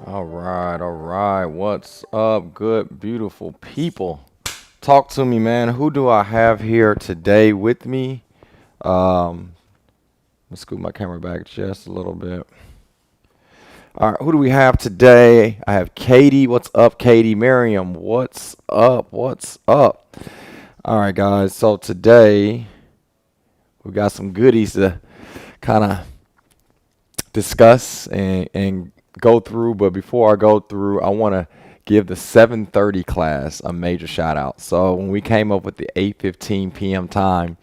All right. What's up, good, beautiful people? Talk to me, man. Who do I have here today with me? Um, let's scoot my camera back just a little bit. All right, who do we have today? I have Katie. What's up, Katie? Miriam, what's up? What's up? All right, guys. So today we got some goodies to kind of discuss and go through. But before I go through, I want to give the 7:30 class a major shout out. So when we came up with the 8:15 p.m. time,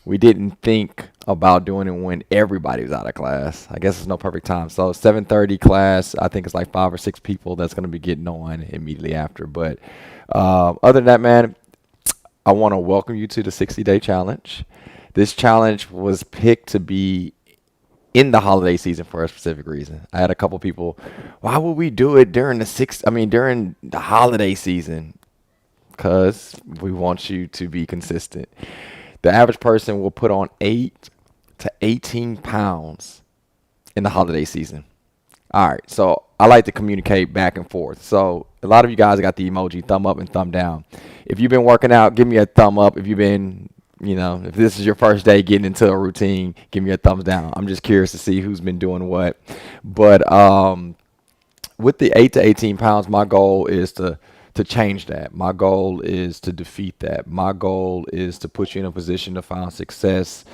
we didn't think about doing it when everybody was out of class. I guess it's no perfect time. So 7:30 class, I think it's like 5 or 6 people that's going to be getting on immediately after. But other than that, man, I want to welcome you to the 60-day challenge. This challenge was picked to be in the holiday season for a specific reason. I had a couple people, why would we do it during during the holiday season? Because we want you to be consistent. The average person will put on 8 to 18 pounds in the holiday season. All right, so I like to communicate back and forth. So a lot of you guys got the emoji thumb up and thumb down. If you've been working out, give me a thumb up. If you've been, if this is your first day getting into a routine, give me a thumbs down. I'm just curious to see who's been doing what. But with the 8 to 18 pounds, my goal is to change that. My goal is to defeat that. My goal is to put you in a position to find success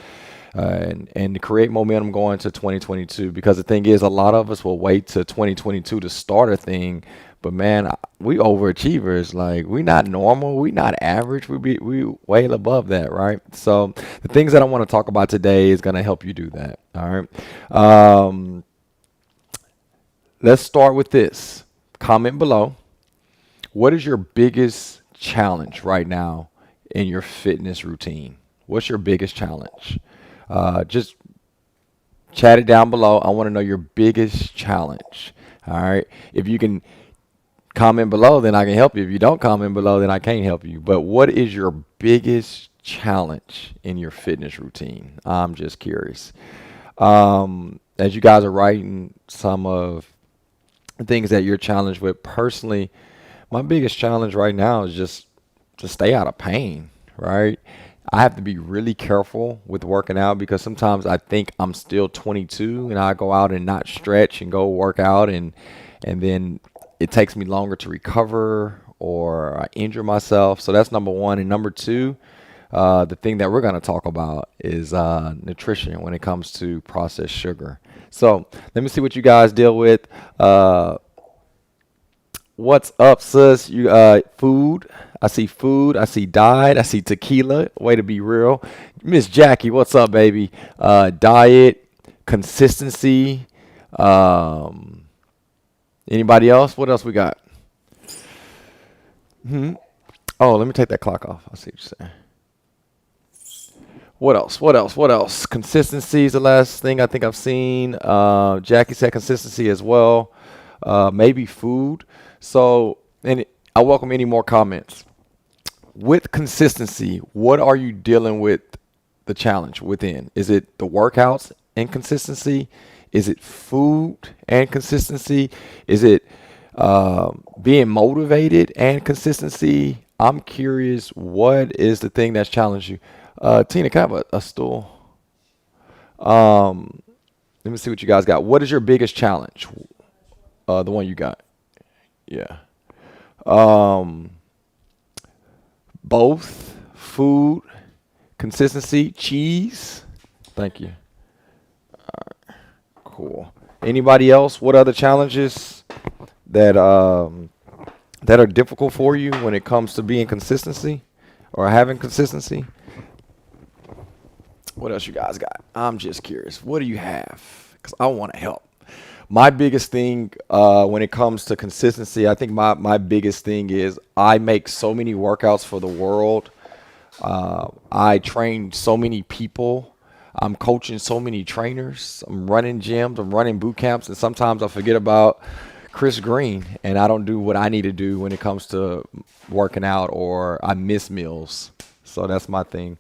and to create momentum going to 2022. Because the thing is, a lot of us will wait to 2022 to start a thing, but man, we overachievers. Like we not normal, we not average. We way above that, right? So the things that I want to talk about today is gonna help you do that. All right. Let's start with this. Comment below. What is your biggest challenge right now in your fitness routine? What's your biggest challenge? Just chat it down below. I want to know your biggest challenge. All right. If you can comment below, then I can help you. If you don't comment below, then I can't help you. But what is your biggest challenge in your fitness routine? I'm just curious. As you guys are writing some of the things that you're challenged with, personally, my biggest challenge right now is just to stay out of pain, right? I have to be really careful with working out because sometimes I think I'm still 22 and I go out and not stretch and go work out and then it takes me longer to recover or I injure myself. So that's number one. And number two, the thing that we're going to talk about is nutrition when it comes to processed sugar. So let me see what you guys deal with. What's up, sis? You food. I see food. I see diet. I see tequila. Way to be real. Miss Jackie, what's up, baby? Diet, consistency. Um, Anybody else? What else we got? Hmm. Oh, let me take that clock off. I see what you're saying. What else? What else? What else? Consistency is the last thing I think I've seen. Jackie said consistency as well. Maybe food. So, I welcome any more comments. With consistency, what are you dealing with the challenge within? Is it the workouts and consistency? Is it food and consistency? Is it being motivated and consistency? I'm curious, what is the thing that's challenged you? Tina, can I have a stool? Um, Let me see what you guys got. What is your biggest challenge? The one you got. Yeah. Um, Both food, consistency, cheese. Thank you. Cool. Anybody else? What other challenges that that are difficult for you when it comes to being consistency or having consistency? What else you guys got? I'm just curious. What do you have? Because I want to help. My biggest thing when it comes to consistency, I think my biggest thing is I make so many workouts for the world. I train so many people. I'm coaching so many trainers. I'm running gyms. I'm running boot camps. And sometimes I forget about Chris Green and I don't do what I need to do when it comes to working out or I miss meals. So that's my thing.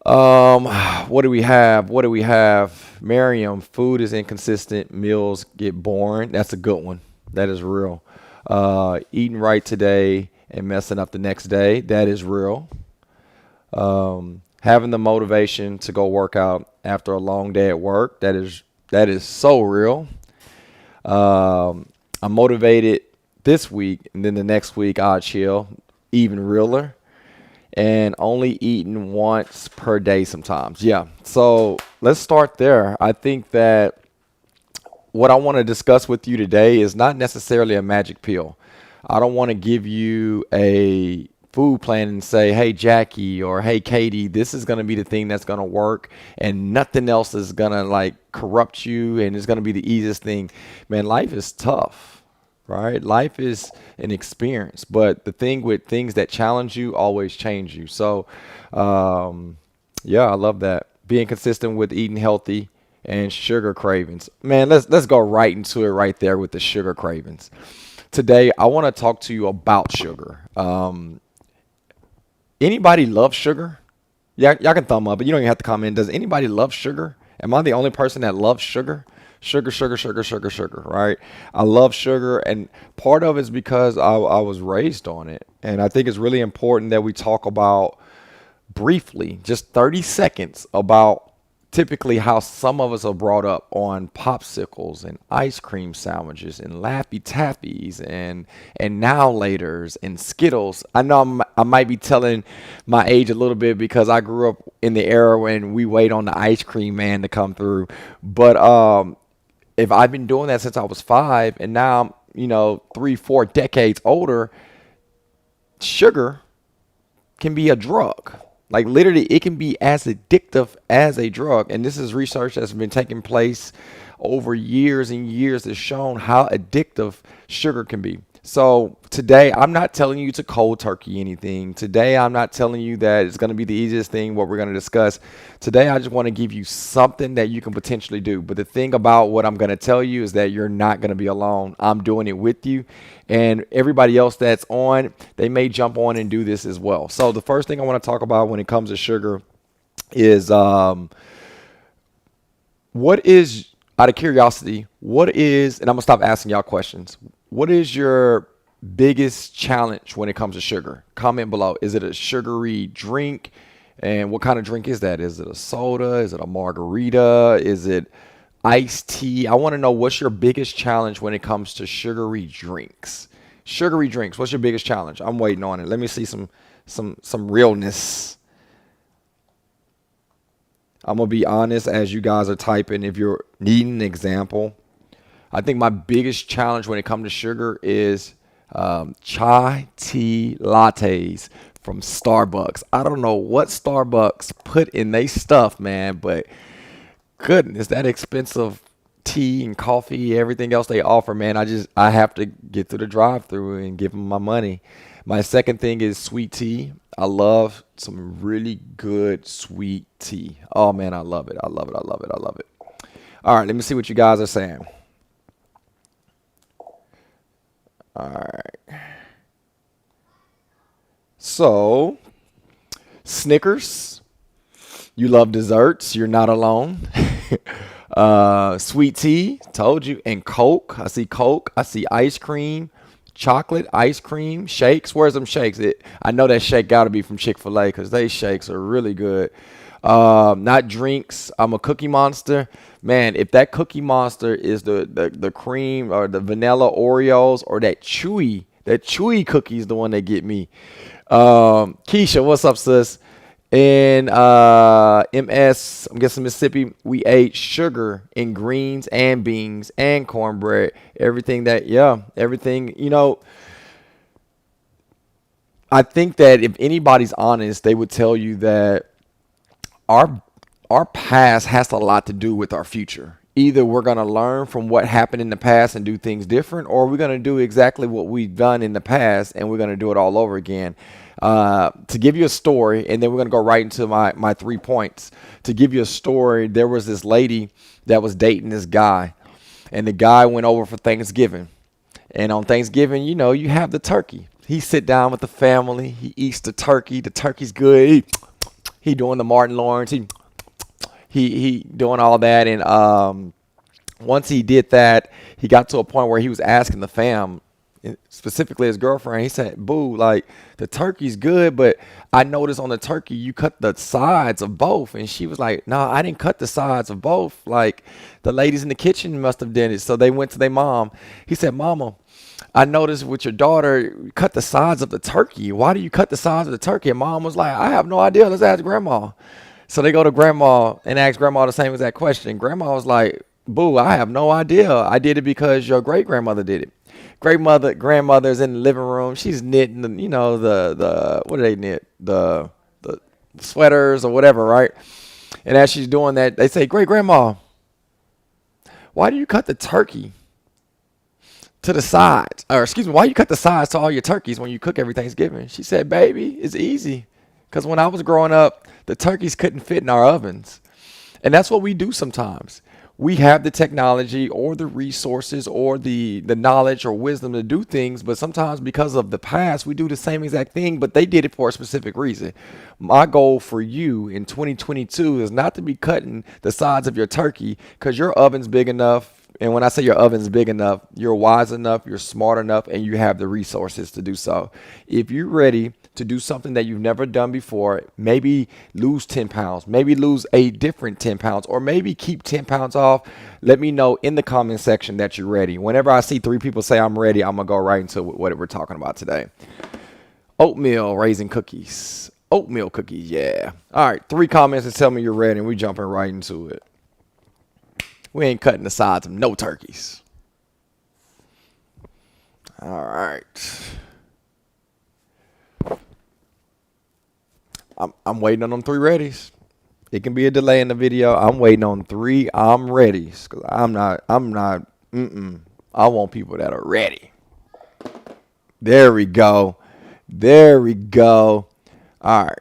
Um, what do we have? What do we have? Miriam, food is inconsistent. Meals get boring. That's a good one. That is real. Eating right today and messing up the next day. That is real. Having the motivation to go work out after a long day at work. That is so real. I'm motivated this week, and then the next week I'll chill. Even realer. And only eating once per day sometimes. Yeah. So let's start there. I think that what I want to discuss with you today is not necessarily a magic pill. I don't want to give you a food plan and say, hey, Jackie or hey, Katie, this is going to be the thing that's going to work and nothing else is going to like corrupt you and it's going to be the easiest thing. Man, life is tough, right? Life is an experience, but the thing with things that challenge you always change you. So, yeah, I love that. Being consistent with eating healthy and sugar cravings. Man, let's go right into it right there with the sugar cravings. Today, I want to talk to you about sugar. Anybody love sugar? Yeah, y'all can thumb up, but you don't even have to comment. Does anybody love sugar? Am I the only person that loves sugar? Sugar, sugar, sugar, sugar, sugar, right? I love sugar, and part of it's because I was raised on it. And I think it's really important that we talk about briefly, just 30 seconds, about typically how some of us are brought up on popsicles and ice cream sandwiches and Laffy Taffies and Now Laters and Skittles. I know I might be telling my age a little bit because I grew up in the era when we wait on the ice cream man to come through. But if I've been doing that since I was 5 and now I'm, 3, 4 decades older, sugar can be a drug. Like literally, it can be as addictive as a drug. And this is research that's been taking place over years and years that's shown how addictive sugar can be. So today, I'm not telling you to cold turkey anything. Today, I'm not telling you that it's going to be the easiest thing, what we're going to discuss. Today, I just want to give you something that you can potentially do. But the thing about what I'm going to tell you is that you're not going to be alone. I'm doing it with you. And everybody else that's on, they may jump on and do this as well. So the first thing I want to talk about when it comes to sugar is what is, out of curiosity, what is, and I'm going to stop asking y'all questions. What is your biggest challenge when it comes to sugar? Comment below. Is it a sugary drink? And what kind of drink is that? Is it a soda? Is it a margarita? Is it iced tea? I want to know what's your biggest challenge when it comes to sugary drinks. Sugary drinks. What's your biggest challenge? I'm waiting on it. Let me see some realness. I'm gonna be honest as you guys are typing. If you're needing an example, I think my biggest challenge when it comes to sugar is chai tea lattes from Starbucks. I don't know what Starbucks put in their stuff, man, but goodness, that expensive tea and coffee, everything else they offer, man. I have to get through the drive-through and give them my money. My second thing is sweet tea. I love some really good sweet tea. Oh man, I love it. I love it. I love it. I love it. All right, let me see what you guys are saying. All right. So, Snickers, you love desserts. You're not alone. Sweet tea, told you. And Coke. I see Coke. I see ice cream, chocolate, ice cream, shakes. Where's them shakes? I know that shake got to be from Chick-fil-A because they shakes are really good. Not drinks. I'm a Cookie Monster. Man, if that Cookie Monster is the cream or the vanilla Oreos or that chewy cookie is the one that get me. Keisha, what's up, sis? In MS, I'm guessing Mississippi, we ate sugar in greens and beans and cornbread. Everything. I think that if anybody's honest, they would tell you that our our past has a lot to do with our future. Either we're going to learn from what happened in the past and do things different, or we're going to do exactly what we've done in the past and we're going to do it all over again. To give you a story, and then we're going to go right into my 3 points. To give you a story, there was this lady that was dating this guy, and the guy went over for Thanksgiving. And on Thanksgiving, you have the turkey. He sit down with the family. He eats the turkey. The turkey's good. he doing the Martin Lawrence. He doing all that, and once he did that, he got to a point where he was asking the fam, specifically his girlfriend. He said, "Boo, like the turkey's good, but I noticed on the turkey you cut the sides of both." And she was like, "No, I didn't cut the sides of both. Like the ladies in the kitchen must have done it." So they went to their mom. He said, "Mama, I noticed with your daughter, you cut the sides of the turkey. Why do you cut the sides of the turkey?" And mom was like, "I have no idea. Let's ask grandma." So they go to grandma and ask grandma the same exact question. Grandma was like, "Boo, I have no idea. I did it because your great grandmother did it." Grandmother's in the living room. She's knitting, the what do they knit? The sweaters or whatever, right? And as she's doing that, they say, "Great grandma, why do you cut the turkey to the sides? Or excuse me, why you cut the sides to all your turkeys when you cook every Thanksgiving?" She said, "Baby, it's easy. Because when I was growing up, the turkeys couldn't fit in our ovens." And that's what we do sometimes. We have the technology or the resources or the knowledge or wisdom to do things, but sometimes because of the past, we do the same exact thing, but they did it for a specific reason. My goal for you in 2022 is not to be cutting the sides of your turkey because your oven's big enough. And when I say your oven's big enough, you're wise enough, you're smart enough, and you have the resources to do so. If you're ready to do something that you've never done before, maybe lose 10 pounds, maybe lose a different 10 pounds, or maybe keep 10 pounds off, let me know in the comment section that you're ready. Whenever I see 3 people say I'm ready, I'm going to go right into what we're talking about today. Oatmeal raisin cookies. Oatmeal cookies, yeah. All right, 3 comments and tell me you're ready, and we're jumping right into it. We ain't cutting the sides of no turkeys. All right. I'm waiting on them 3 readies. It can be a delay in the video. I'm waiting on 3 I'm readies. Cause I want people that are ready. There we go. All right.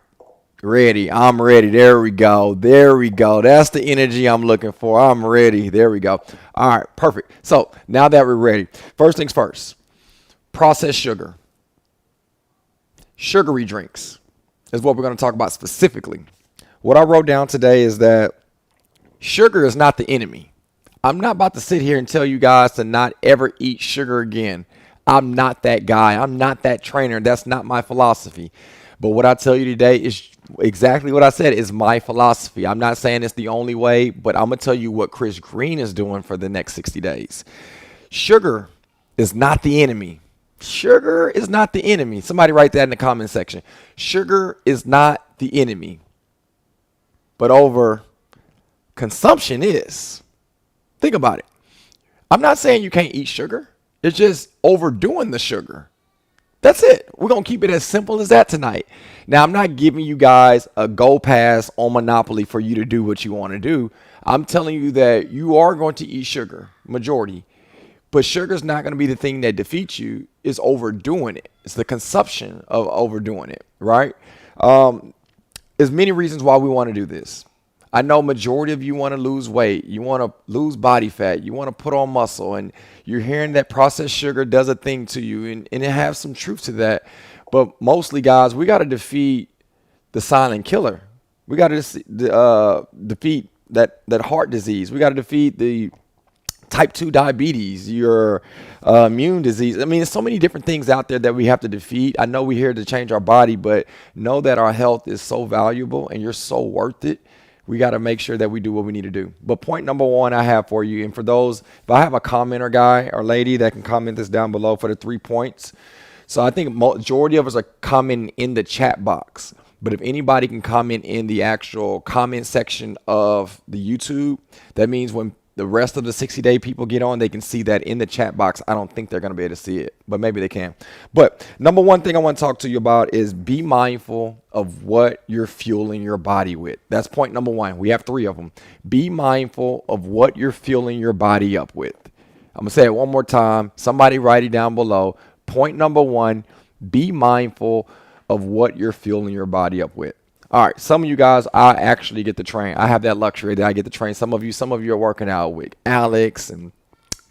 Ready. I'm ready. There we go. That's the energy I'm looking for. I'm ready. There we go. All right. Perfect. So now that we're ready, first things first, processed sugar. Sugary drinks is what we're going to talk about specifically. What I wrote down today is that sugar is not the enemy. I'm not about to sit here and tell you guys to not ever eat sugar again. I'm not that guy. I'm not that trainer. That's not my philosophy. But what I tell you today is exactly what I said is my philosophy. I'm not saying it's the only way, but I'm going to tell you what Chris Green is doing for the next 60 days. Sugar is not the enemy. Sugar is not the enemy. Somebody write that in the comment section. Sugar is not the enemy. But over consumption is. Think about it. I'm not saying you can't eat sugar. It's just overdoing the sugar. That's it. We're going to keep it as simple as that tonight. Now, I'm not giving you guys a go pass on Monopoly for you to do what you want to do. I'm telling you that you are going to eat sugar, majority. But sugar is not going to be the thing that defeats you. It's overdoing it. It's the consumption of overdoing it, right? There's many reasons why we want to do this. I know majority of you want to lose weight. You want to lose body fat. You want to put on muscle. And you're hearing that processed sugar does a thing to you. And it has some truth to that. But mostly, guys, we got to defeat the silent killer. We got to defeat that heart disease. We got to defeat the type 2 diabetes, your immune disease. I mean, there's so many different things out there that we have to defeat. I know we're here to change our body, but know that our health is so valuable and you're so worth it. We got to make sure that we do what we need to do. But point number 1 I have for you, and for those, if I have a commenter guy or lady that can comment this down below for the 3 points. So I think majority of us are commenting in the chat box. But if anybody can comment in the actual comment section of the YouTube, that means when the rest of the 60-day people get on, they can see that in the chat box. I don't think they're going to be able to see it, but maybe they can. But number 1 thing I want to talk to you about is be mindful of what you're fueling your body with. That's point number 1. We have 3 of them. Be mindful of what you're fueling your body up with. I'm going to say it one more time. Somebody write it down below. Point number 1, be mindful of what you're fueling your body up with. All right, some of you guys, I actually get to train. I have that luxury that I get to train. Some of you are working out with Alex and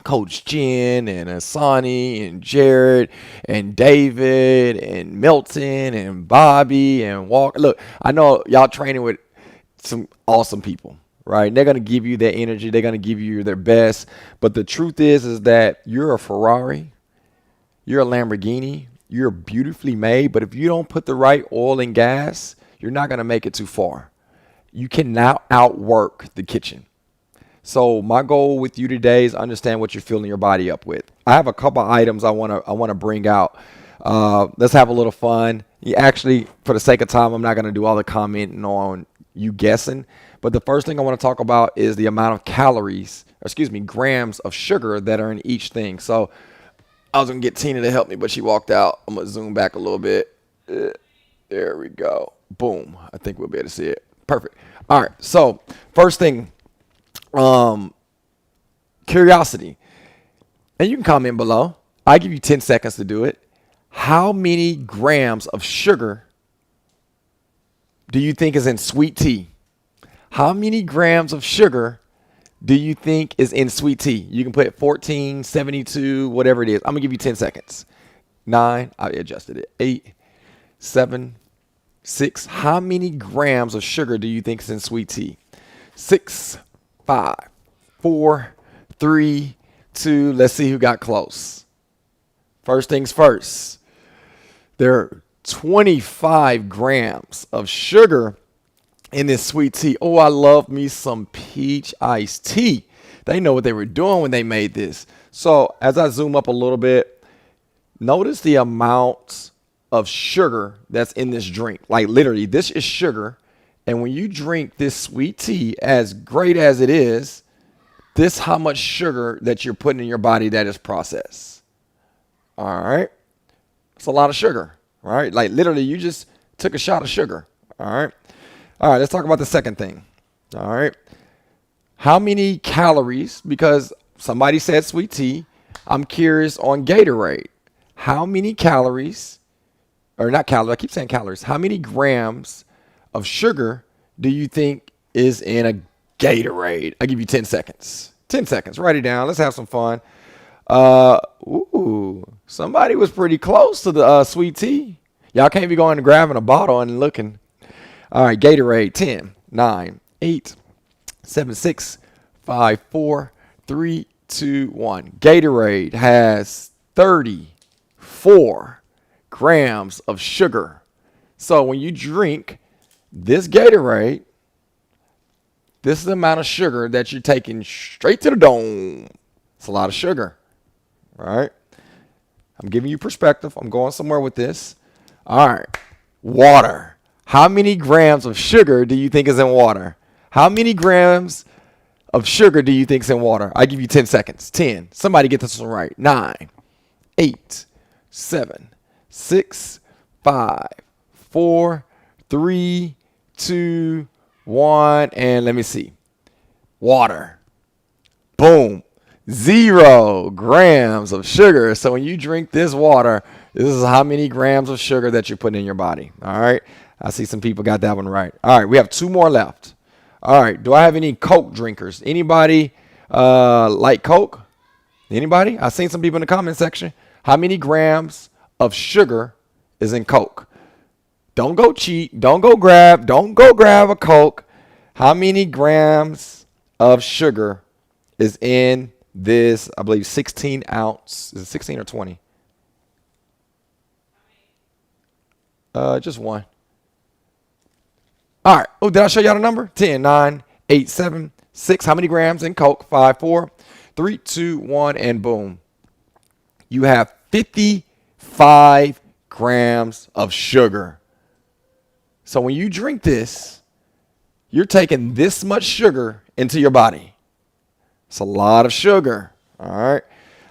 Coach Jen and Asani and Jared and David and Milton and Bobby and Walker. Look, I know y'all training with some awesome people, right? They're gonna give you their energy. They're gonna give you their best. But the truth is that you're a Ferrari, you're a Lamborghini, you're beautifully made. But if you don't put the right oil and gas, you're not gonna make it too far. You cannot outwork the kitchen. So my goal with you today is understand what you're filling your body up with. I have a couple items I wanna bring out. Let's have a little fun. Actually, for the sake of time, I'm not gonna do all the commenting on you guessing. But the first thing I want to talk about is the amount of calories, or excuse me, grams of sugar that are in each thing. So I was gonna get Tina to help me, but she walked out. I'm gonna zoom back a little bit. There we go. Boom. I think we'll be able to see it. Perfect. All right. So first thing. Curiosity, and you can comment below. I give you 10 seconds to do it. How many grams of sugar do you think is in sweet tea? How many grams of sugar do you think is in sweet tea? You can put 14, 72, whatever it is. I'm gonna give you 10 seconds. 9, I adjusted it. 8, 7, 6. How many grams of sugar do you think is in sweet tea? 6, 5, 4, 3, 2. Let's see who got close. First things first. There are 25 grams of sugar in this sweet tea. Oh, I love me some peach iced tea. They know what they were doing when they made this. So as I zoom up a little bit, notice the amount of sugar that's in this drink. Like literally, this is sugar. And when you drink this sweet tea, as great as it is, this how much sugar that you're putting in your body that is processed. All right. It's a lot of sugar, right? Like literally you just took a shot of sugar. All right. All right. Let's talk about the second thing. All right. How many calories? Because somebody said sweet tea. I'm curious on Gatorade. How many calories, or not calories, I keep saying calories. How many grams of sugar do you think is in a Gatorade? I'll give you 10 seconds. 10 seconds. Write it down. Let's have some fun. Somebody was pretty close to the sweet tea. Y'all can't be going and grabbing a bottle and looking. All right, Gatorade. 10, 9, 8, 7, 6, 5, 4, 3, 2, 1. Gatorade has 34 grams of sugar. So when you drink this Gatorade, this is the amount of sugar that you're taking straight to the dome. It's a lot of sugar. All right. I'm giving you perspective. I'm going somewhere with this. All right. Water. How many grams of sugar do you think is in water? How many grams of sugar do you think is in water? I give you 10 seconds. 10. Somebody get this one right. 9, 8, 7, 6, 5, 4, 3, 2, 1. And let me see. Water. Boom. 0 grams of sugar. So when you drink this water, this is how many grams of sugar that you're putting in your body. All right. I see some people got that one right. All right. We have 2 more left. All right. Do I have any Coke drinkers? Anybody like Coke? Anybody? I've seen some people in the comment section. How many grams of sugar is in Coke? Don't go cheat. Don't go grab a Coke. How many grams of sugar is in this, I believe, 16 ounce? Is it 16 or 20? Just one. All right. Oh, did I show y'all the number? 10, 9, 8, 7, 6. How many grams in Coke? 5, 4, 3, 2, 1, and boom. You have 55 grams of sugar. So when you drink this, you're taking this much sugar into your body. It's a lot of sugar. All right.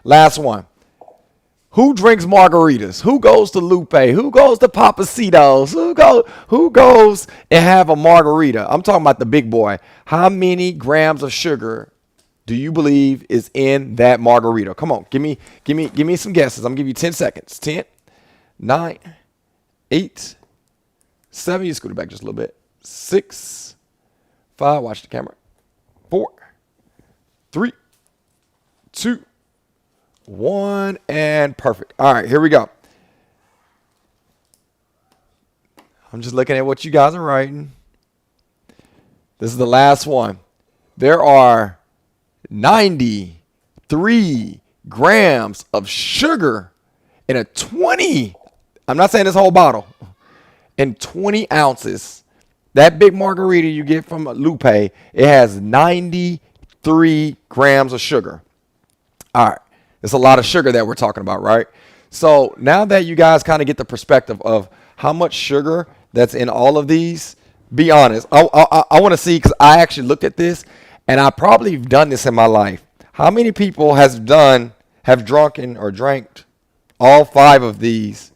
Last one. Who drinks margaritas? Who goes to Lupe? Who goes to Papacitos? Who goes and have a margarita? I'm talking about the big boy. How many grams of sugar do you believe is in that margarita? Come on, give me some guesses. I'm gonna give you 10 seconds. 10, 9, 8, 7. You scoot it back just a little bit. 6, 5. Watch the camera. 4, 3, 2, One and perfect. All right, here we go. I'm just looking at what you guys are writing. This is the last one. There are 93 grams of sugar in a 20. I'm not saying this whole bottle. In 20 ounces. That big margarita you get from Lupe, it has 93 grams of sugar. All right. It's a lot of sugar that we're talking about, right? So now that you guys kind of get the perspective of how much sugar that's in all of these, be honest. I want to see, because I actually looked at this, and I probably have done this in my life. How many people have drunken or drank all 5 of these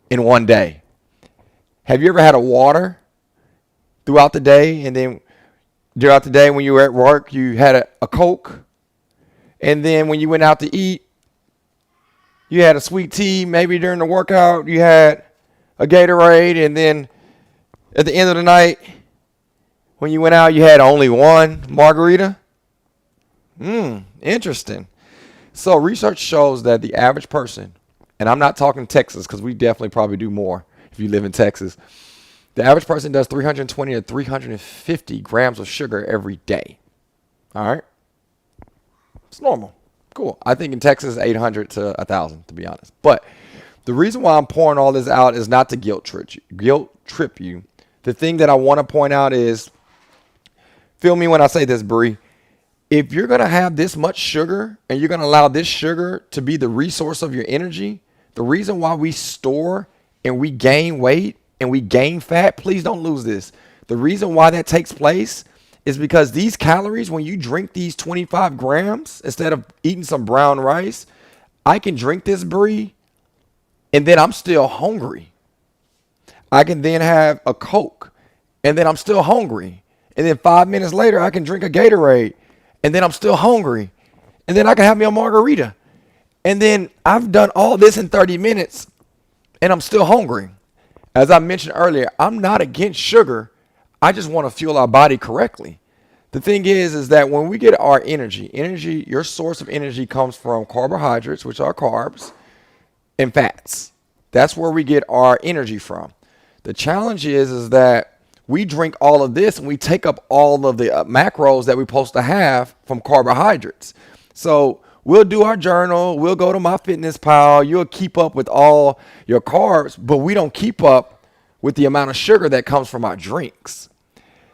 in one day? Have you ever had a water throughout the day, and then throughout the day when you were at work, you had a Coke, and then when you went out to eat, you had a sweet tea? Maybe during the workout, you had a Gatorade, and then at the end of the night, when you went out, you had only one margarita? Interesting. So research shows that the average person, and I'm not talking Texas because we definitely probably do more if you live in Texas. The average person does 320 to 350 grams of sugar every day. All right? It's normal. Cool. I think in Texas, 800 to 1,000, to be honest. But the reason why I'm pouring all this out is not to guilt trip you. The thing that I want to point out is, feel me when I say this, Bree. If you're going to have this much sugar and you're going to allow this sugar to be the resource of your energy, the reason why we store and we gain weight and we gain fat, please don't lose this. The reason why that takes place is because these calories, when you drink these 25 grams, instead of eating some brown rice, I can drink this, Bree, and then I'm still hungry. I can then have a Coke, and then I'm still hungry. And then 5 minutes later, I can drink a Gatorade, and then I'm still hungry. And then I can have me a margarita. And then I've done all this in 30 minutes, and I'm still hungry. As I mentioned earlier, I'm not against sugar. I just want to fuel our body correctly. The thing is that when we get our energy, your source of energy comes from carbohydrates, which are carbs, and fats. That's where we get our energy from. The challenge is that we drink all of this and we take up all of the macros that we're supposed to have from carbohydrates. So we'll do our journal, we'll go to MyFitnessPal, you'll keep up with all your carbs, but we don't keep up with the amount of sugar that comes from our drinks.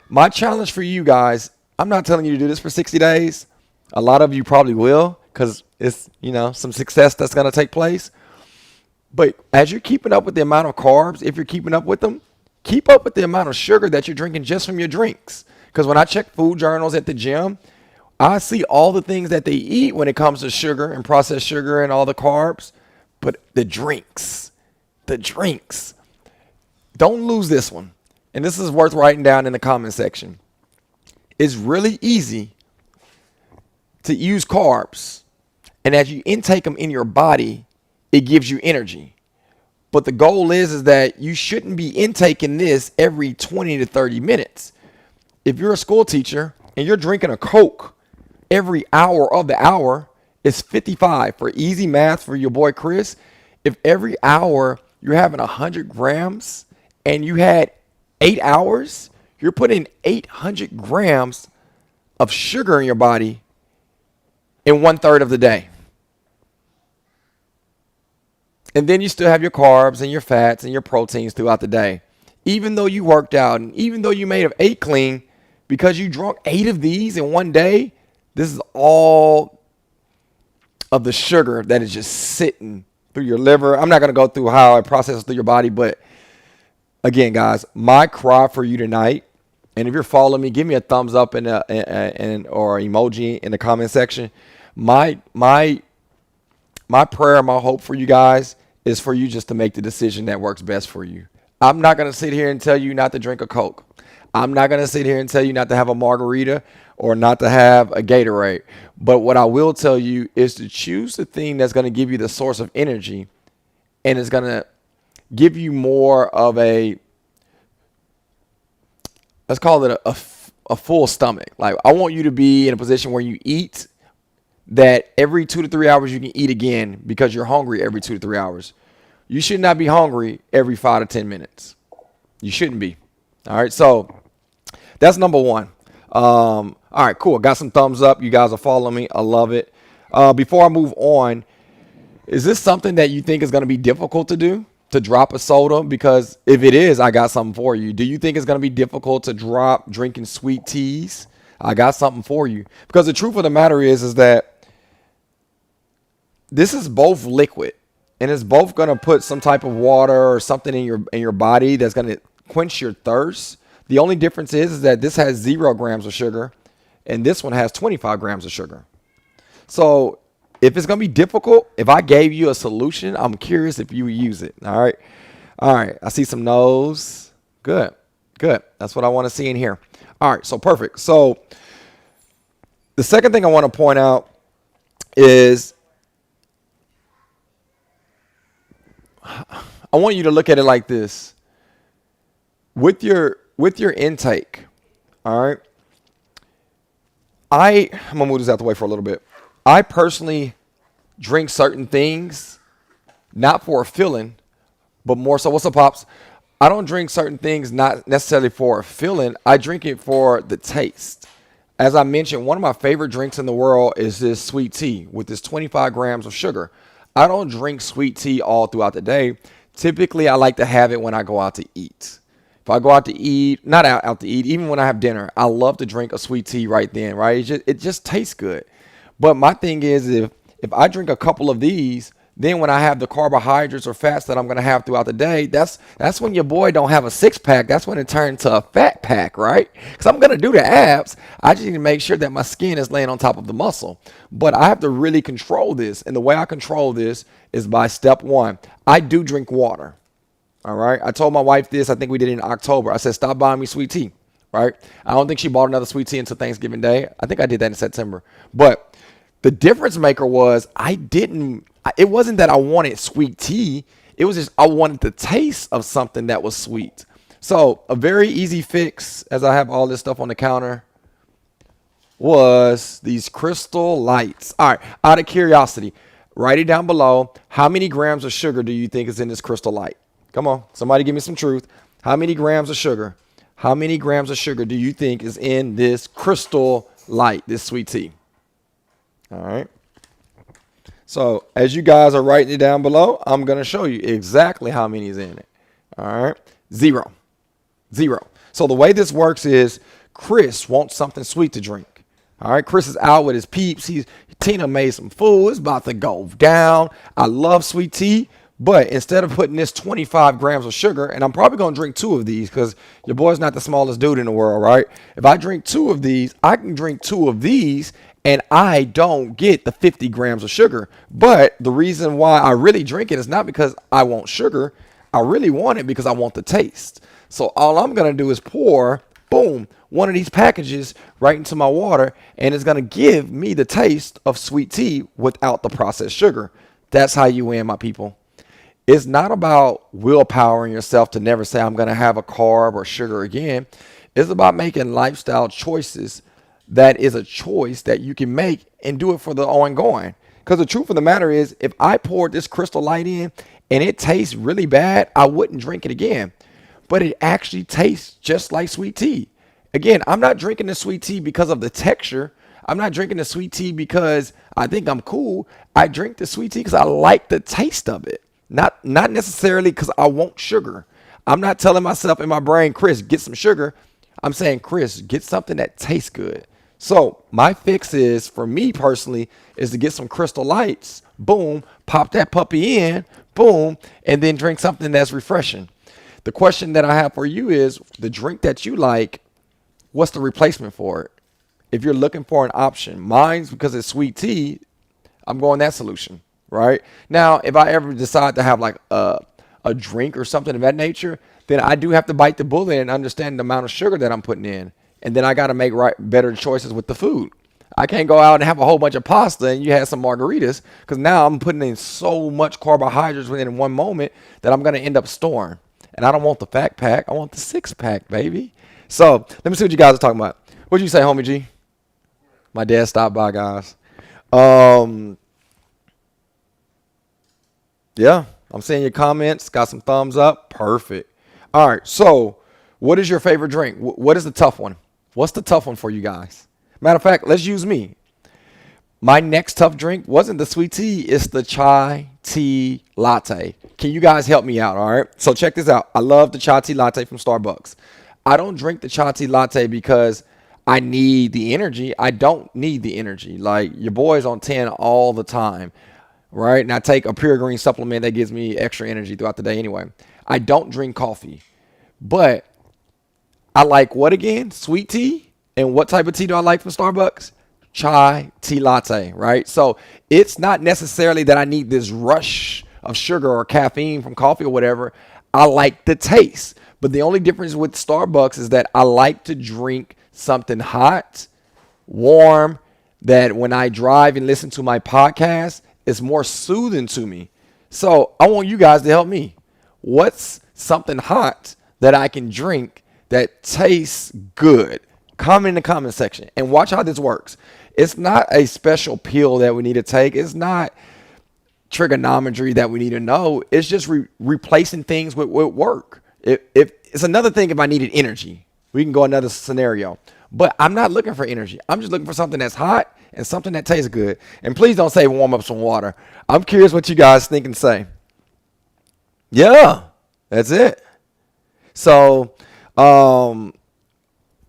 My challenge for you guys, I'm not telling you to do this for 60 days. A lot of you probably will, because it's, some success that's going to take place. But as you're keeping up with the amount of carbs, if you're keeping up with them, keep up with the amount of sugar that you're drinking just from your drinks. Because when I check food journals at the gym, I see all the things that they eat when it comes to sugar and processed sugar and all the carbs. But the drinks, don't lose this one. And this is worth writing down in the comment section. It's really easy to use carbs. And as you intake them in your body, it gives you energy. But the goal is that you shouldn't be intaking this every 20 to 30 minutes. If you're a school teacher and you're drinking a Coke every hour of the hour, it's 55. For easy math for your boy Chris, if every hour you're having 100 grams and you had 8 hours, you're putting 800 grams of sugar in your body in 1/3 of the day. And then you still have your carbs and your fats and your proteins throughout the day. Even though you worked out and even though you may have ate clean, because you drank 8 of these in one day, this is all of the sugar that is just sitting through your liver. I'm not going to go through how it processes through your body, but again, guys, my cry for you tonight, and if you're following me, give me a thumbs up or emoji in the comment section. My prayer, my hope for you guys is for you just to make the decision that works best for you. I'm not going to sit here and tell you not to drink a Coke. I'm not going to sit here and tell you not to have a margarita or not to have a Gatorade. But what I will tell you is to choose the thing that's going to give you the source of energy and is going to give you more of a, let's call it a full stomach. Like, I want you to be in a position where you eat that every 2 to 3 hours you can eat again because you're hungry every 2 to 3 hours. You should not be hungry every 5 to 10 minutes. You shouldn't be. All right. So that's number one. All right, cool. Got some thumbs up. You guys are following me. I love it. Before I move on, is this something that you think is going to be difficult to do? To drop a soda? Because if it is, I got something for you. Do you think it's going to be difficult to drop drinking sweet teas? I got something for you. Because the truth of the matter is that this is both liquid, and it's both going to put some type of water or something in your body that's going to quench your thirst. The only difference is that this has 0 grams of sugar, and this one has 25 grams of sugar. So if it's going to be difficult, if I gave you a solution, I'm curious if you would use it. All right. All right. I see some no's. Good. Good. That's what I want to see in here. All right. So perfect. So the second thing I want to point out is I want you to look at it like this. With your intake, all right. I'm gonna move this out the way for a little bit. I personally drink certain things not for a feeling, but more so. What's up, pops? I don't drink certain things not necessarily for a feeling. I drink it for the taste. As I mentioned, one of my favorite drinks in the world is this sweet tea with this 25 grams of sugar. I don't drink sweet tea all throughout the day. Typically, I like to have it when I go out to eat. If I go out to eat, not out to eat, even when I have dinner, I love to drink a sweet tea right then, right? It just tastes good. But my thing is, if I drink a couple of these, then when I have the carbohydrates or fats that I'm gonna have throughout the day, that's when your boy don't have a 6 pack. That's when it turns to a fat pack, right? Because I'm gonna do the abs. I just need to make sure that my skin is laying on top of the muscle. But I have to really control this, and the way I control this is by step one. I do drink water. All right. I told my wife this. I think we did it in October. I said, stop buying me sweet tea. Right. I don't think she bought another sweet tea until Thanksgiving Day. I think I did that in September. But the difference maker was it wasn't that I wanted sweet tea. It was just I wanted the taste of something that was sweet. So a very easy fix, as I have all this stuff on the counter, was these Crystal Lights. All right. Out of curiosity, write it down below. How many grams of sugar do you think is in this Crystal Light? Come on, somebody give me some truth. How many grams of sugar? How many grams of sugar do you think is in this Crystal Light, this sweet tea? All right. So as you guys are writing it down below, I'm going to show you exactly how many is in it. All right. 0. 0. So the way this works is Chris wants something sweet to drink. All right. Chris is out with his peeps. Tina made some food. It's about to go down. I love sweet tea. But instead of putting this 25 grams of sugar, and I'm probably going to drink 2 of these because your boy's not the smallest dude in the world, right? If I drink 2 of these, I can drink 2 of these and I don't get the 50 grams of sugar. But the reason why I really drink it is not because I want sugar. I really want it because I want the taste. So all I'm going to do is pour, boom, one of these packages right into my water, and it's going to give me the taste of sweet tea without the processed sugar. That's how you win, my people. It's not about willpowering yourself to never say I'm going to have a carb or sugar again. It's about making lifestyle choices. That is a choice that you can make and do it for the ongoing. Because the truth of the matter is, if I poured this Crystal Light in and it tastes really bad, I wouldn't drink it again. But it actually tastes just like sweet tea. Again, I'm not drinking the sweet tea because of the texture. I'm not drinking the sweet tea because I think I'm cool. I drink the sweet tea because I like the taste of it. Not necessarily because I want sugar. I'm not telling myself in my brain, Chris, get some sugar. I'm saying, Chris, get something that tastes good. So my fix is, for me personally, is to get some Crystal Lights. Boom, pop that puppy in, boom, and then drink something that's refreshing. The question that I have for you is, the drink that you like, what's the replacement for it? If you're looking for an option, mine's because it's sweet tea, I'm going that solution. Right now, if I ever decide to have like a drink or something of that nature, then I do have to bite the bullet and understand the amount of sugar that I'm putting in. And then I got to make better choices with the food. I can't go out and have a whole bunch of pasta and you have some margaritas, because now I'm putting in so much carbohydrates within one moment that I'm going to end up storing. And I don't want the fat pack. I want the 6-pack, baby. So let me see what you guys are talking about. What'd you say, homie G? My dad stopped by, guys. Um, yeah, I'm seeing your comments. Got some thumbs up. Perfect. All right. So, what is your favorite drink? What is the tough one? What's the tough one for you guys? Matter of fact, let's use me. My next tough drink wasn't the sweet tea, it's the chai tea latte. Can you guys help me out? All right. So check this out. I love the chai tea latte from Starbucks. I don't drink the chai tea latte because I need the energy. I don't need the energy. Like your boy's on 10 all the time, right? And I take a Pure Green supplement that gives me extra energy throughout the day anyway. I don't drink coffee, but I like what again? Sweet tea. And what type of tea do I like from Starbucks? Chai tea latte, right? So it's not necessarily that I need this rush of sugar or caffeine from coffee or whatever. I like the taste. But the only difference with Starbucks is that I like to drink something hot, warm, that when I drive and listen to my podcast, it's more soothing to me. So I want you guys to help me. What's something hot that I can drink that tastes good? Comment in the comment section and watch how this works. It's not a special pill that we need to take. It's not trigonometry that we need to know. It's just replacing things with work. If it's another thing if I needed energy, we can go another scenario. But I'm not looking for energy. I'm just looking for something that's hot and something that tastes good. And please don't say warm up some water. I'm curious what you guys think and say. Yeah, that's it. So,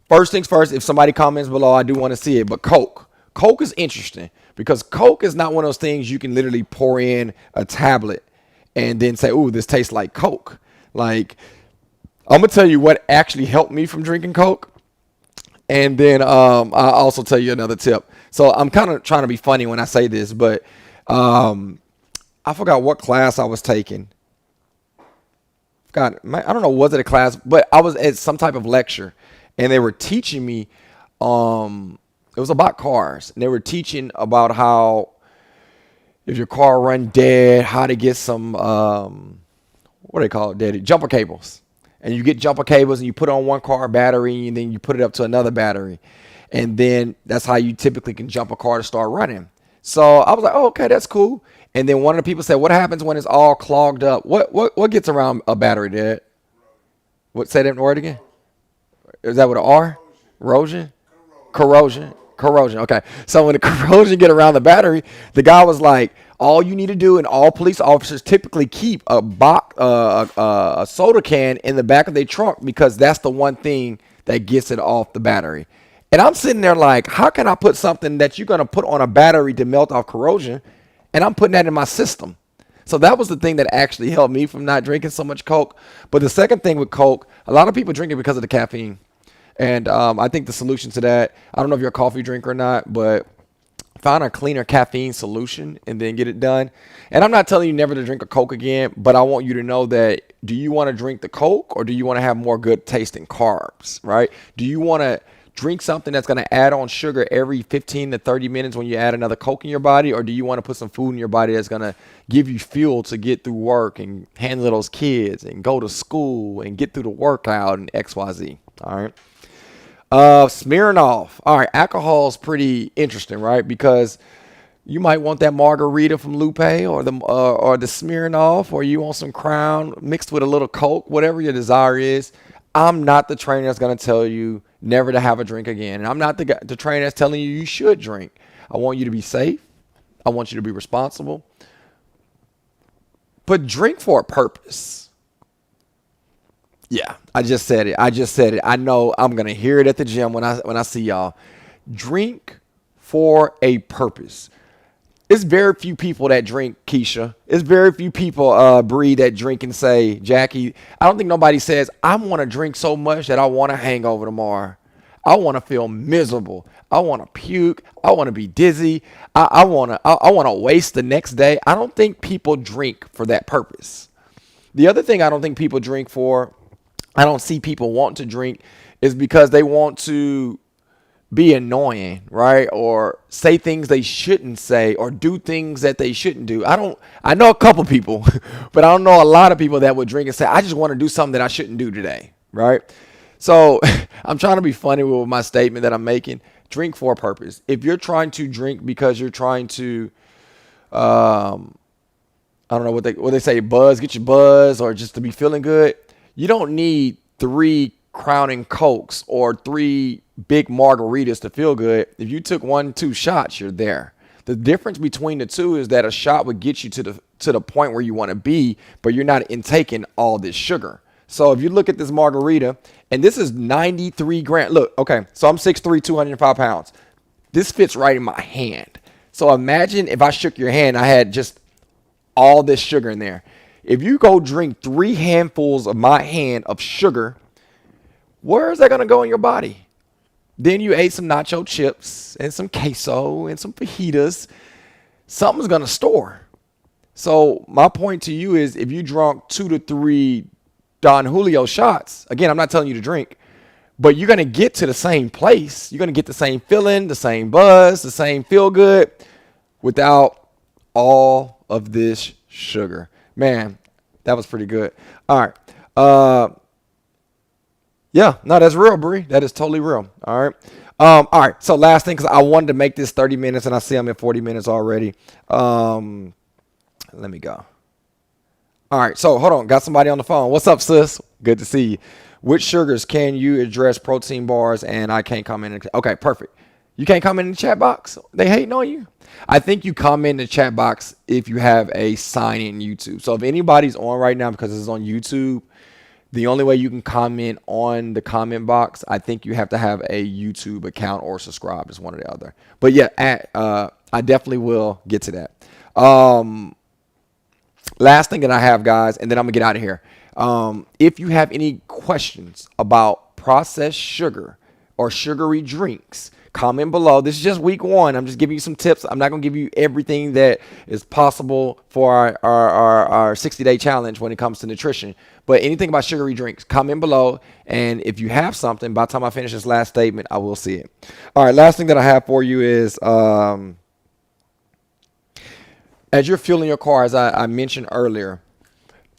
first things first, if somebody comments below, I do want to see it. But Coke. Coke is interesting because Coke is not one of those things you can literally pour in a tablet and then say, "Ooh, this tastes like Coke." Like, I'm gonna tell you what actually helped me from drinking Coke, and then I'll also tell you another tip. So I'm kind of trying to be funny when I say this, but I forgot what class I was taking. God, I don't know, was it a class? But I was at some type of lecture, and they were teaching me. It was about cars, and they were teaching about how if your car run dead, how to get some what do they call it, daddy? Jumper cables. And you get jumper cables, and you put it on one car battery, and then you put it up to another battery, and then that's how you typically can jump a car to start running. So I was like, oh, okay, that's cool. And then one of the people said, what happens when it's all clogged up? What gets around a battery, Dad? What, say that word again? Is that with an R? Erosion? Corrosion. Okay. So when the corrosion get around the battery, the guy was like, all you need to do, and all police officers typically keep a soda can in the back of their trunk because that's the one thing that gets it off the battery. And I'm sitting there like, how can I put something that you're going to put on a battery to melt off corrosion? And I'm putting that in my system. So that was the thing that actually helped me from not drinking so much Coke. But the second thing with Coke, a lot of people drink it because of the caffeine. And I think the solution to that, I don't know if you're a coffee drinker or not, but find a cleaner caffeine solution and then get it done. And I'm not telling you never to drink a Coke again, but I want you to know that, do you want to drink the Coke or do you want to have more good tasting carbs, right? Do you want to drink something that's going to add on sugar every 15 to 30 minutes when you add another Coke in your body? Or do you want to put some food in your body that's going to give you fuel to get through work and handle those kids and go to school and get through the workout and XYZ? All right. Smirnoff. All right. Alcohol is pretty interesting, right? Because you might want that margarita from Lupe or the Smirnoff, or you want some Crown mixed with a little Coke, whatever your desire is. I'm not the trainer that's going to tell you never to have a drink again. And I'm not the trainer that's telling you you should drink. I want you to be safe. I want you to be responsible. But drink for a purpose. Yeah, I just said it. I know I'm going to hear it at the gym when I see y'all. Drink for a purpose. It's very few people that drink, Keisha. It's very few people, Bree, that drink and say, Jackie, I don't think nobody says, I want to drink so much that I want a hangover tomorrow. I want to feel miserable. I want to puke. I want to be dizzy. I want to waste the next day. I don't think people drink for that purpose. The other thing I don't think people drink for, I don't see people want to drink, is because they want to be annoying, right? Or say things they shouldn't say or do things that they shouldn't do. I know a couple people, but I don't know a lot of people that would drink and say, I just want to do something that I shouldn't do today, right? So I'm trying to be funny with my statement that I'm making. Drink for a purpose. If you're trying to drink because you're trying to, um, I don't know what they say, buzz, get your buzz, or just to be feeling good, you don't need three crowning cokes or three big margaritas to feel good. If you took 1, 2 shots, you're there. The difference between the two is that a shot would get you to the point where you want to be, but you're not intaking all this sugar. So if you look at this margarita, and this is 93 grams. Look, okay, so I'm 6'3", 205 pounds. This fits right in my hand. So imagine if I shook your hand, I had just all this sugar in there. If you go drink 3 handfuls of my hand of sugar, where is that going to go in your body? Then you ate some nacho chips and some queso and some fajitas. Something's going to store. So my point to you is if you drunk 2 to 3 Don Julio shots, again, I'm not telling you to drink, but you're going to get to the same place. You're going to get the same feeling, the same buzz, the same feel good without all of this sugar. Man, that was pretty good. All right. Yeah, no, that's real, Bree. That is totally real. All right. All right. So last thing, because I wanted to make this 30 minutes, and I see I'm at 40 minutes already. Let me go. All right. So hold on. Got somebody on the phone. What's up, sis? Good to see you. Which sugars can you address protein bars? And I can't comment. Okay, perfect. You can't comment in the chat box. They hating on you. I think you comment in the chat box if you have a sign in YouTube. So if anybody's on right now because it's on YouTube, the only way you can comment on the comment box, I think you have to have a YouTube account or subscribe. Is one or the other. But yeah, I definitely will get to that. Last thing that I have, guys, and then I'm gonna get out of here. If you have any questions about processed sugar or sugary drinks, comment below. This is just week 1. I'm just giving you some tips. I'm not going to give you everything that is possible for our 60-day challenge when it comes to nutrition. But anything about sugary drinks, comment below. And if you have something, by the time I finish this last statement, I will see it. All right, last thing that I have for you is as you're fueling your car, as I mentioned earlier,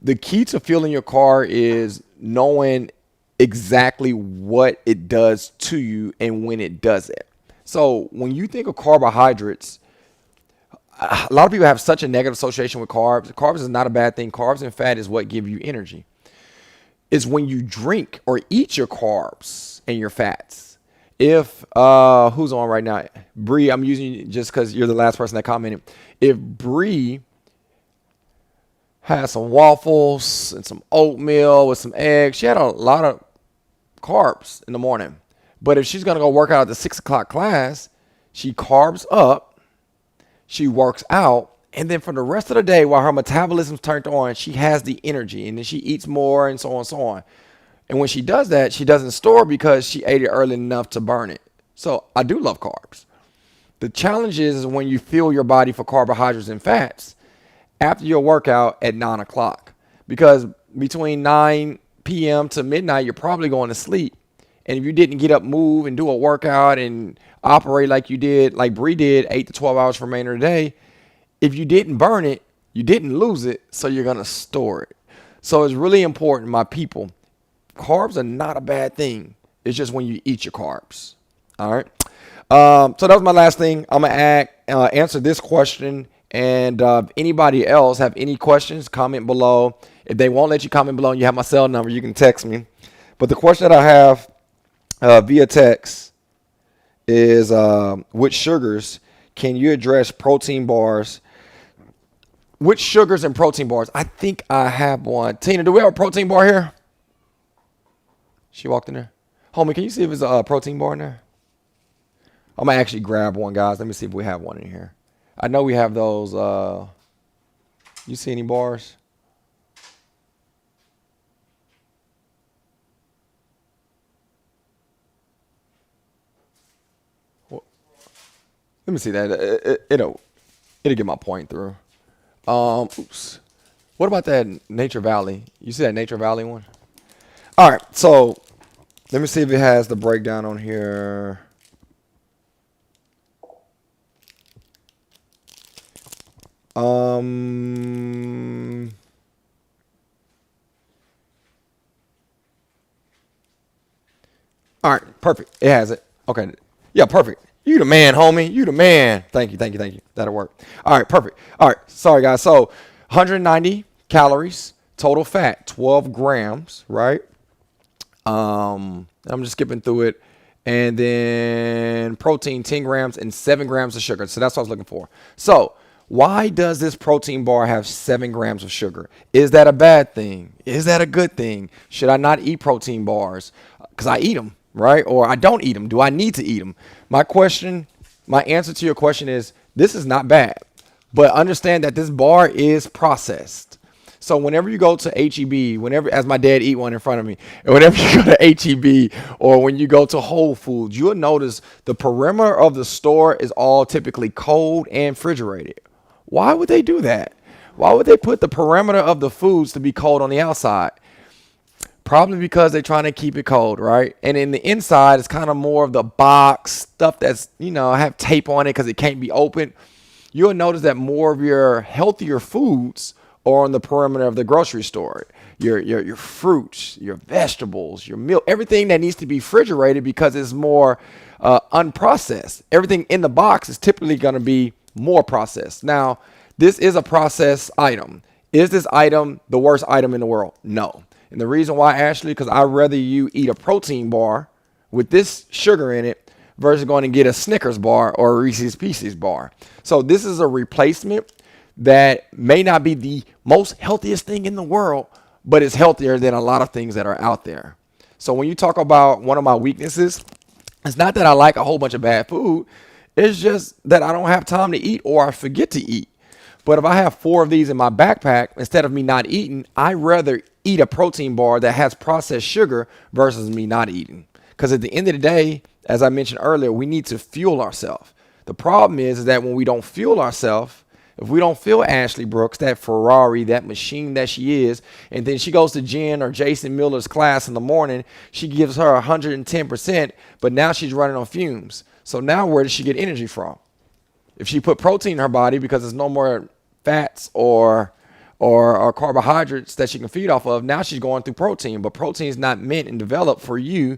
the key to fueling your car is knowing exactly what it does to you and when it does it. So when you think of carbohydrates, a lot of people have such a negative association with carbs. Carbs is not a bad thing. Carbs and fat is what give you energy. It's when you drink or eat your carbs and your fats. If who's on right now? Bree, I'm using you just because you're the last person that commented. If Bree had some waffles and some oatmeal with some eggs, she had a lot of carbs in the morning. But if she's going to go work out at the 6 o'clock class, she carbs up, she works out, and then for the rest of the day while her metabolism's turned on, she has the energy, and then she eats more and so on and so on. And when she does that, she doesn't store because she ate it early enough to burn it. So I do love carbs. The challenge is when you fuel your body for carbohydrates and fats after your workout at 9 o'clock. Because between 9 p.m. to midnight, you're probably going to sleep. And if you didn't get up, move, and do a workout and operate like you did, like Bree did, 8 to 12 hours for the remainder of the day, if you didn't burn it, you didn't lose it, so you're going to store it. So it's really important, my people. Carbs are not a bad thing. It's just when you eat your carbs. All right. So that was my last thing. I'm going to answer this question. And if anybody else have any questions, comment below. If they won't let you comment below and you have my cell number, you can text me. But the question that I have via text is which sugars can you address protein bars? Which sugars and protein bars? I think I have one. Tina, do we have a protein bar here? She walked in there. Homie, can you see if there's a protein bar in there? I'm going to actually grab one, guys. Let me see if we have one in here. I know we have those. You see any bars? Let me see that. It'll get my point through. Oops. What about that Nature Valley? You see that Nature Valley one? All right. So let me see if it has the breakdown on here. All right. Perfect. It has it. Okay. Yeah, perfect. You the man, homie. You the man. Thank you, thank you, thank you. That'll work. All right, perfect. All right, sorry guys. So 190 calories, total fat 12 grams, right? I'm just skipping through it. And then protein 10 grams and 7 grams of sugar. So that's what I was looking for. So why does this protein bar have 7 grams of sugar? Is that a bad thing? Is that a good thing? Should I not eat protein bars? Because I eat them, right? Or I don't eat them. Do I need to eat them? My answer to your question is this is not bad. But understand that this bar is processed. So whenever you go to HEB, whenever, as my dad eat one in front of me, and whenever you go to HEB or when you go to Whole Foods, you'll notice the perimeter of the store is all typically cold and refrigerated. Why would they do that? Why would they put the perimeter of the foods to be cold on the outside? Probably because they're trying to keep it cold, right? And in the inside, it's kind of more of the box stuff that's, have tape on it because it can't be opened. You'll notice that more of your healthier foods are on the perimeter of the grocery store. Your fruits, your vegetables, your milk, everything that needs to be refrigerated because it's more unprocessed. Everything in the box is typically going to be more processed. Now, this is a processed item. Is this item the worst item in the world? No. And the reason why, Ashley, because I'd rather you eat a protein bar with this sugar in it versus going to get a Snickers bar or a Reese's Pieces bar. So this is a replacement that may not be the most healthiest thing in the world, but it's healthier than a lot of things that are out there. So when you talk about one of my weaknesses, it's not that I like a whole bunch of bad food. It's just that I don't have time to eat or I forget to eat. But if I have 4 of these in my backpack, instead of me not eating, I'd rather eat a protein bar that has processed sugar versus me not eating. Because at the end of the day, as I mentioned earlier, we need to fuel ourselves. The problem is that when we don't fuel ourselves, if we don't feel Ashley Brooks, that Ferrari, that machine that she is, and then she goes to Jen or Jason Miller's class in the morning, she gives her 110%, but now she's running on fumes. So now where does she get energy from? If she put protein in her body because there's no more fats or carbohydrates that she can feed off of, now she's going through protein. But protein is not meant and developed for you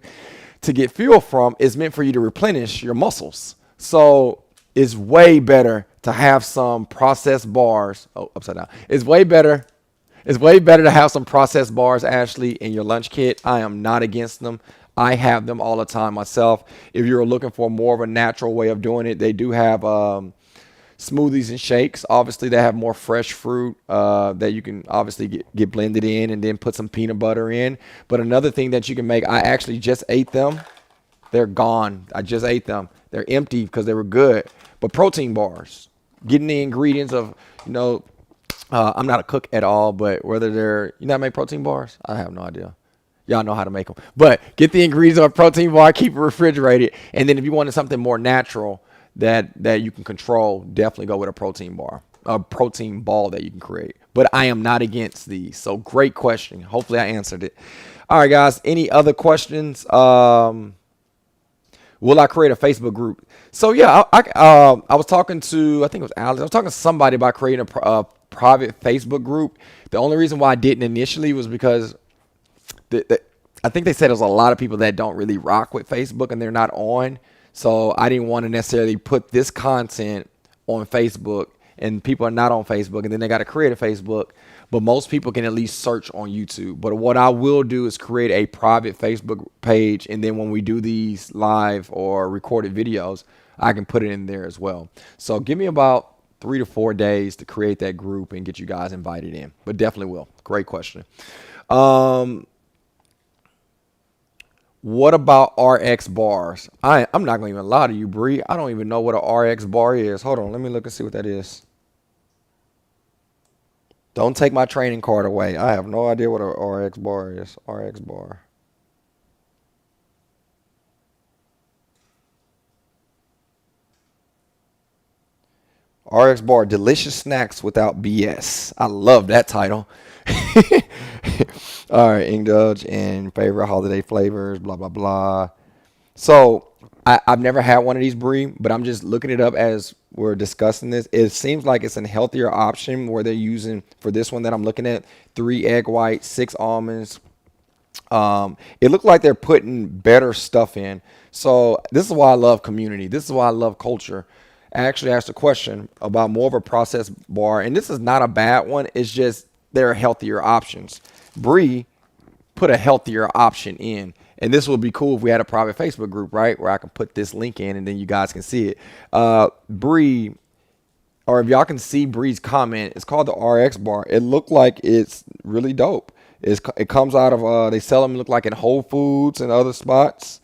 to get fuel from. It's meant for you to replenish your muscles. So it's way better to have some processed bars. Oh, upside down. It's way better to have some processed bars, Ashley, in your lunch kit. I am not against them. I have them all the time myself. If you're looking for more of a natural way of doing it, they do have smoothies and shakes. Obviously, they have more fresh fruit that you can obviously get blended in and then put some peanut butter in. But another thing that you can make, I actually just ate them. They're gone. I just ate them. They're empty because they were good. But protein bars, getting the ingredients of, I'm not a cook at all, but whether they're, you know how to make protein bars? I have no idea. Y'all know how to make them. But get the ingredients of a protein bar, keep it refrigerated. And then if you wanted something more natural that you can control, definitely go with a protein bar, a protein ball that you can create. But I am not against these. So great question. Hopefully I answered it. All right, guys. Any other questions? Will I create a Facebook group? So yeah, I was talking to, I think it was Alex. I was talking to somebody about creating a private Facebook group. The only reason why I didn't initially was because I think they said there's a lot of people that don't really rock with Facebook and they're not on. So I didn't want to necessarily put this content on Facebook and people are not on Facebook and then they got to create a Facebook. But most people can at least search on YouTube. But what I will do is create a private Facebook page. And then when we do these live or recorded videos, I can put it in there as well. So give me about 3 to 4 days to create that group and get you guys invited in. But definitely will. Great question. What about RX bars? I'm not going to even lie to you, Bree. I don't even know what a RX bar is. Hold on. Let me look and see what that is. Don't take my training card away. I have no idea what a RX bar is. RX bar. RX bar, delicious snacks without BS. I love that title. All right, indulge in favorite holiday flavors, blah, blah, blah. So I've never had one of these, Brie, but I'm just looking it up as we're discussing this. It seems like it's a healthier option where they're using, for this one that I'm looking at, 3 egg whites, 6 almonds, It looked like they're putting better stuff in. So this is why I love community. This is why I love culture. I actually asked a question about more of a processed bar, and this is not a bad one. It's just there are healthier options. Bree put a healthier option in. And this would be cool if we had a private Facebook group, right? Where I can put this link in and then you guys can see it. Bree, or if y'all can see Bree's comment, it's called the RX bar. It looked like it's really dope. It comes out of, they sell them look like in Whole Foods and other spots.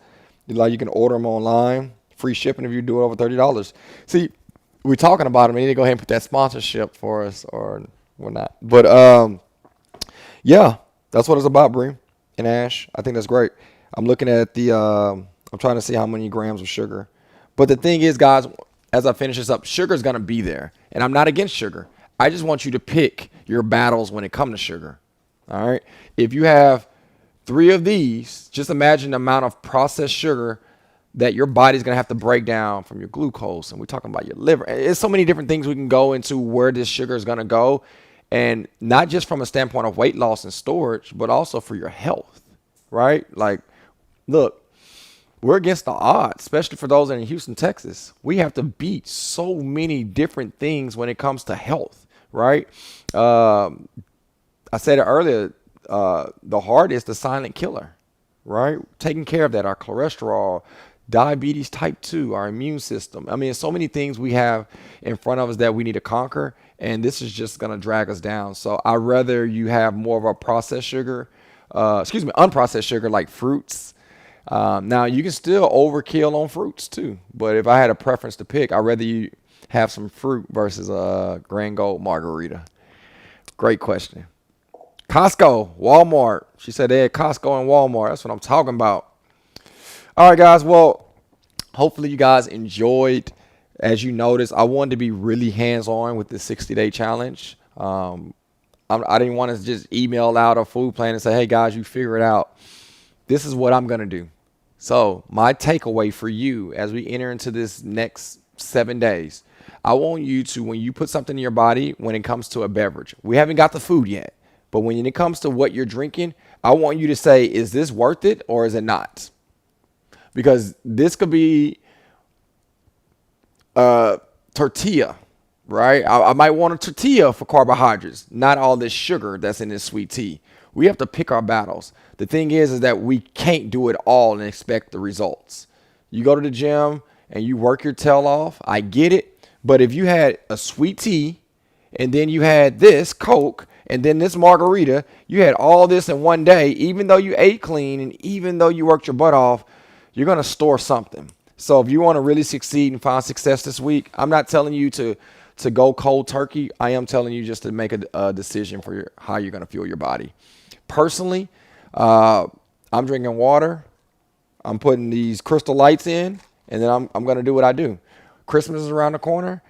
Like you can order them online. Free shipping if you do it over $30. See, we're talking about them. We need to go ahead and put that sponsorship for us or whatnot. But yeah, that's what it's about, Bree and Ash. I think that's great. I'm looking at the, I'm trying to see how many grams of sugar. But the thing is, guys, as I finish this up, sugar is going to be there. And I'm not against sugar. I just want you to pick your battles when it comes to sugar. All right. If you have 3 of these, just imagine the amount of processed sugar that your body's going to have to break down from your glucose. And we're talking about your liver. There's so many different things we can go into where this sugar is going to go. And not just from a standpoint of weight loss and storage, but also for your health, right? Like, look, we're against the odds, especially for those in Houston, Texas. We have to beat so many different things when it comes to health, right? I said it earlier, the heart is the silent killer, right? Taking care of that, our cholesterol, diabetes type 2, our immune system. I mean, so many things we have in front of us that we need to conquer, and this is just going to drag us down. So I'd rather you have more of a processed sugar, unprocessed sugar like fruits. Now, you can still overkill on fruits too, but if I had a preference to pick, I'd rather you have some fruit versus a Grand Gold margarita. Great question. Costco, Walmart. She said they had Costco and Walmart. That's what I'm talking about. All right, guys. Well, hopefully you guys enjoyed. As you noticed, I wanted to be really hands-on with the 60-day challenge. I didn't want to just email out a food plan and say, hey, guys, you figure it out. This is what I'm going to do. So my takeaway for you as we enter into this next 7 days, I want you to, when you put something in your body, when it comes to a beverage, we haven't got the food yet, but when it comes to what you're drinking, I want you to say, is this worth it or is it not? Because this could be tortilla, right? I might want a tortilla for carbohydrates, not all this sugar that's in this sweet tea. We have to pick our battles. The thing is that we can't do it all and expect the results. You go to the gym and you work your tail off. I get it. But if you had a sweet tea and then you had this Coke and then this margarita, you had all this in one day, even though you ate clean and even though you worked your butt off, you're going to store something. So if you want to really succeed and find success this week, I'm not telling you to go cold turkey. I am telling you just to make a decision for how you're going to fuel your body. Personally, I'm drinking water. I'm putting these crystal lights in, and then I'm going to do what I do. Christmas is around the corner.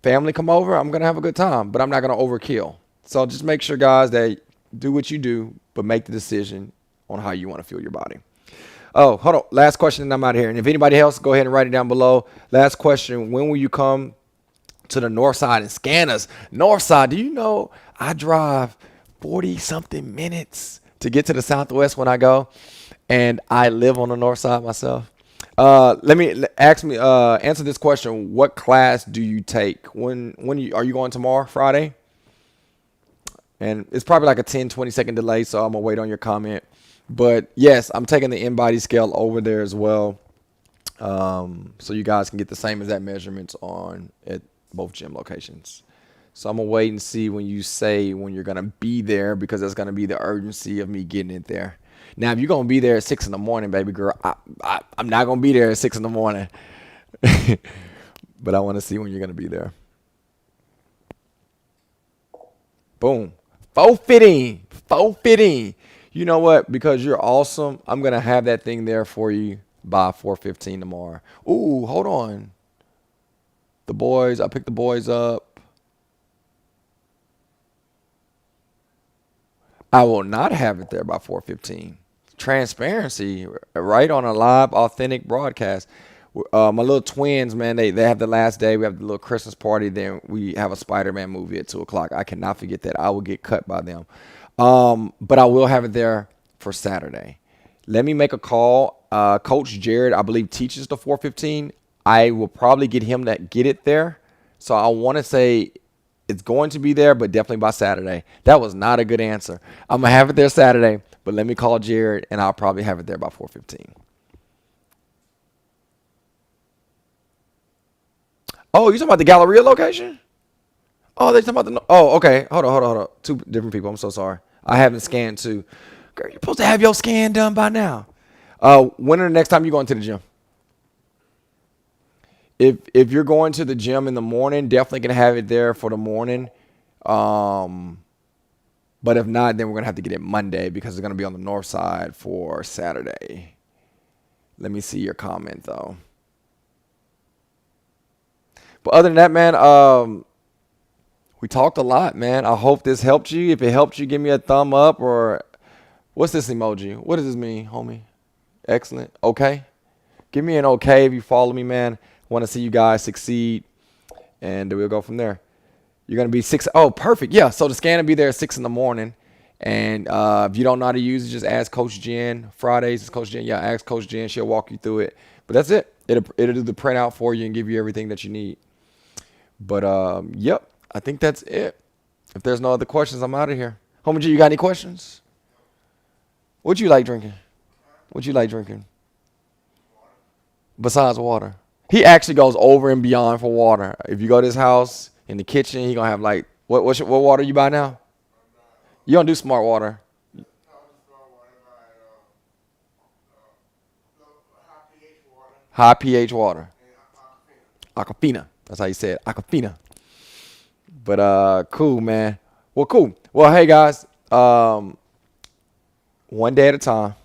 Family come over. I'm going to have a good time, but I'm not going to overkill. So just make sure, guys, that do what you do, but make the decision on how you want to fuel your body. Oh, hold on. Last question, and I'm out of here. And if anybody else, go ahead and write it down below. Last question. When will you come to the north side and scan us? North side, do you know I drive 40-something minutes to get to the southwest when I go? And I live on the north side myself. Answer this question. What class do you take? Are you going tomorrow, Friday? And it's probably like a 10-20 second delay, so I'm going to wait on your comment. But yes, I'm taking the InBody scale over there as well. So you guys can get the same exact measurements at both gym locations. So I'm going to wait and see when you say when you're going to be there, because that's going to be the urgency of me getting it there. Now, if you're going to be there at 6 in the morning, baby girl, I'm not going to be there at 6 in the morning. But I want to see when you're going to be there. Boom. 4:15. You know what? Because you're awesome, I'm going to have that thing there for you by 4:15 tomorrow. Ooh, hold on. I picked the boys up. I will not have it there by 4:15. Transparency, right on a live, authentic broadcast. My little twins, man, they have the last day. We have the little Christmas party. Then we have a Spider-Man movie at 2 o'clock. I cannot forget that. I will get cut by them. But I will have it there for Saturday. Let me make a call. Coach Jared, I believe, teaches the 415. I will probably get him to get it there. So I want to say it's going to be there, but definitely by Saturday. That was not a good answer. I'm going to have it there Saturday, but let me call Jared, and I'll probably have it there by 4:15. Oh, you talking about the Galleria location? Oh, they talking about the. Oh, okay. Hold on. Two different people. I'm so sorry. I haven't scanned too. Girl, you're supposed to have your scan done by now. When are the next time you going to the gym? If you're going to the gym in the morning, definitely gonna have it there for the morning. Um, but if not, then we're gonna have to get it Monday because it's gonna be on the north side for Saturday. Let me see your comment though. But other than that, man, we talked a lot, man. I hope this helped you. If it helped you, give me a thumb up or what's this emoji? What does this mean, homie? Excellent. Okay. Give me an okay if you follow me, man. Want to see you guys succeed, and we'll go from there. You're gonna be six. Oh, perfect. Yeah. So the scan will be there at 6 in the morning, and if you don't know how to use it, just ask Coach Jen. Fridays is Coach Jen. Yeah, ask Coach Jen. She'll walk you through it. But that's it. It'll do the printout for you and give you everything that you need. But yep, I think that's it. If there's no other questions, I'm out of here. Homie G, you got any questions? What you like drinking? What you like drinking besides water? He actually goes over and beyond for water. If you go to his house in the kitchen, he gonna have like what water you buy now? You don't do smart water. High pH water. Aquafina. That's how you say it. Aquafina. But cool, man. Well, cool. Well, hey guys. One day at a time.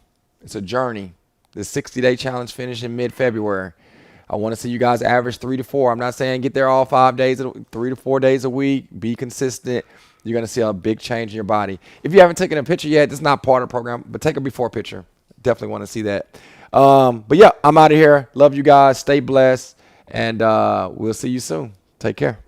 It's a journey. The 60-day challenge finished in mid-February. I want to see you guys average 3 to 4. I'm not saying get there all 5 days, 3 to 4 days a week. Be consistent. You're going to see a big change in your body. If you haven't taken a picture yet, this is not part of the program, but take a before picture. Definitely want to see that. But yeah, I'm out of here. Love you guys. Stay blessed. And we'll see you soon. Take care.